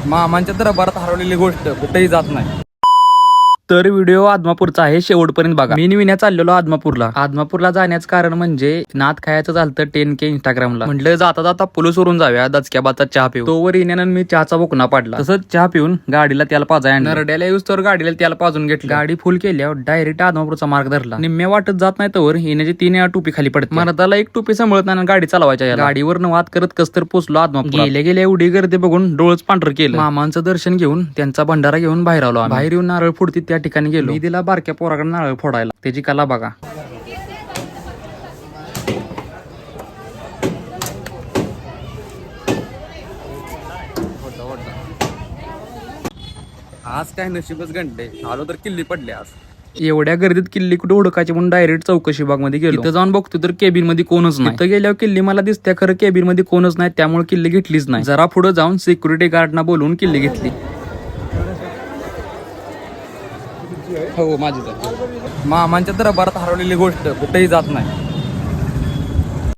मामांच्या दरबारात हरवलेली गोष्ट कुठेही जात नाही. तर व्हिडिओ आदमापूरचा आहे, शेवटपर्यंत बघा. मी विण्या चाललेलो आदमापूरला जाण्याचं कारण म्हणजे नात खायचं झालं 10K इंस्टाग्रामला. म्हटलं जाता जाता पुलूसवरून जाऊया दचक्याबाचा चहा पिऊ. तोवर येण्यानं मी चहाचा बोकना पाडला. तसंच चहा पिऊन गाडीला त्याला पाजाय नरड्याला येऊस तर गाडीला त्याला पाजून घेतलं. गाडी फुल केल्यावर डायरेक्ट आदमापूरचा मार्ग धरला. निम्म्या वाटत जात नाही तोवर येण्याची 3 वेळा टोपी खाली पडते. मर्दाला एक टोपी सांभाळत नाही गाडी चालवायच्या. गाडीवर वाद करत कसतर पोचलो आदमापूर. गेल्या एवढी गर्दी बघून डोळच पांढर केलं. मामांचं दर्शन घेऊन त्यांचा भंडारा घेऊन बाहेर आलो. बाहेर येऊन नारळ फोडती त्या ठिकाणी गेलो. मी दिला बारक्या पोराकडे नारळ फोडायला. त्याची कला बघा. आज काय नशीबच घंटे आलो तर किल्ली पडले. आज एवढ्या गर्दीत किल्ली कुठे हुडकायची म्हणून डायरेक्ट चौकशी बाग मध्ये गेलो. तिथं जाऊन बघतो तर केबिन मध्ये कोणच नाही. तिथं गेल्यावर किल्ली मला दिसते, खरं केबिन मध्ये कोणच नाही, त्यामुळे किल्ली घेतलीच नाही. जरा पुढे जाऊन सिक्युरिटी गार्डना बोलवून किल्ली घेतली. हो माझी तर मामांच्या दरबारात हरवलेली गोष्ट कुठेही जात नाही.